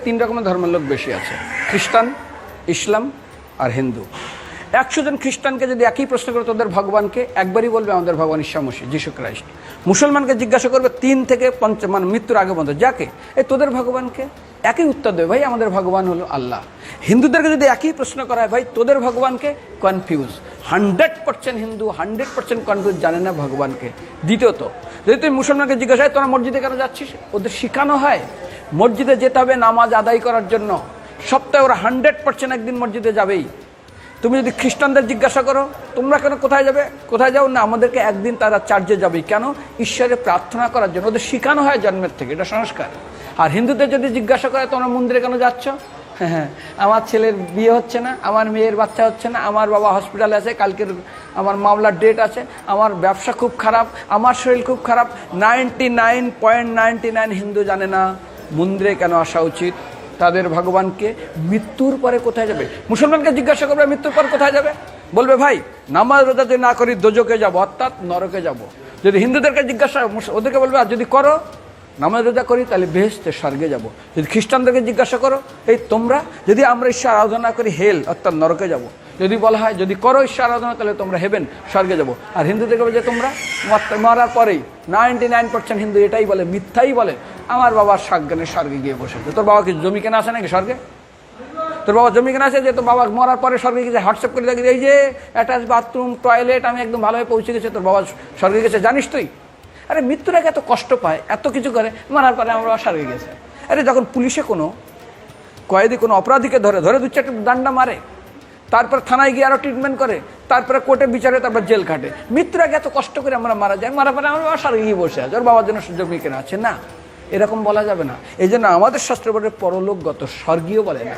তিন রকমের ধর্মের লোক বেশি আছে, খ্রিস্টান, ইসলাম আর হিন্দু। 100 জন খ্রিস্টানকে যদি একই প্রশ্ন করে তোদের ভগবানকে, একবারই বলবে আমাদের ভগবান ঈসা মসিহ, যিশু ক্রাইস্ট। মুসলমানকে জিজ্ঞাসা করবে 3 থেকে 5 মানে মৃত্যুর আগে পর্যন্ত, যাকে এই তোদের ভগবানকে, একই উত্তর দেবে, ভাই আমাদের ভগবান হলো আল্লাহ। হিন্দুদেরকে যদি একই প্রশ্ন করা হয়, ভাই তোদের ভগবানকে, কনফিউজ। 100% হিন্দু 100% কনফিউজ, জানে না ভগবানকে। দ্বিতীয়ত, যদি তুই মুসলমানকে জিজ্ঞাসা হয় তোরা মসজিদে কেন যাচ্ছিস, ওদের শেখানো হয় মসজিদে যেতে হবে নামাজ আদায় করার জন্য। সপ্তাহে ওরা 100% একদিন মসজিদে যাবেই। তুমি যদি খ্রিস্টানদের জিজ্ঞাসা করো তোমরা কেন কোথায় যাবে, কোথায় যাও না, আমাদেরকে একদিন তারা চার্চে যাবে। কেন? ঈশ্বরে প্রার্থনা করার জন্য। ওদের শেখানো হয় জন্মের থেকে, এটা সংস্কার। আর হিন্দুদের যদি জিজ্ঞাসা করে তোমরা মন্দিরে কেন যাচ্ছ, হ্যাঁ আমার ছেলের বিয়ে হচ্ছে না, আমার মেয়ের বাচ্চা হচ্ছে না, আমার বাবা হসপিটালে আছে, কালকের আমার মামলার ডেট আছে, আমার ব্যবসা খুব খারাপ, আমার শরীর খুব খারাপ। 99.99 হিন্দু জানে না মন্দিরে কেন আসা উচিত, তাদের ভগবানকে মৃত্যুর পরে কোথায় যাবে। মুসলমানকে জিজ্ঞাসা করবে মৃত্যুর পর কোথায় যাবে, বলবে ভাই নামাজ রোজা যদি না করি দোজকে যাব, অর্থাৎ নরকে যাব। যদি হিন্দুদেরকে জিজ্ঞাসা, ওদেরকে বলবে আর যদি করো নামাজ রোজা করি তাহলে বেহেশতে স্বর্গে যাব। যদি খ্রিস্টানদেরকে জিজ্ঞাসা করো, এই তোমরা যদি আমরা ঈশ্বর আরাধনা করি হেল অর্থাৎ নরকে যাব। যদি বলা হয় যদি করো ঈশ্বর আরাধনা তাহলে তোমরা হেবেন স্বর্গে যাব। আর হিন্দুদেরকে বলে যে তোমরা মরার পরেই 99% হিন্দু এটাই বলে, মিথ্যাই বলে, আমার বাবার সাজ্ঞানে স্বর্গে গিয়ে বসেছে। তোর বাবা কি জমি কেনা আছে নাকি স্বর্গে? তোর বাবা জমি কেনা আছে যে তোর বাবা মরার পরে স্বর্গে গেছে হোয়াটসঅ্যাপ করে দেখি এই যে অ্যাটাচ বাথরুম টয়লেট আমি একদম ভালোভাবে পৌঁছে গেছে, তোর বাবা স্বর্গে গেছে জানিস তুই? আরে মৃত্যুর আগে এত কষ্ট পায়, এত কিছু করে, মারার পরে আমার বাবা স্বর্গে গেছে। আরে যখন পুলিশে কোনো কয়েদি কোনো অপরাধীকে ধরে 2-4টা ডান্ডা মারে, তারপর থানায় গিয়ে আরও ট্রিটমেন্ট করে, তারপরে কোর্টে বিচারে, তারপর জেল কাটে, মৃত্যুর আগে এত কষ্ট করে আমরা মারা যাই, মারা পরে আমার বাবা স্বর্গে গিয়ে বসে আছে, ওর বাবার জন্য জমি কেনা আছে না, এরকম বলা যাবে না। এই জন্য আমাদের শাস্ত্র বলে পরলোকগত, স্বর্গীয় বলে না।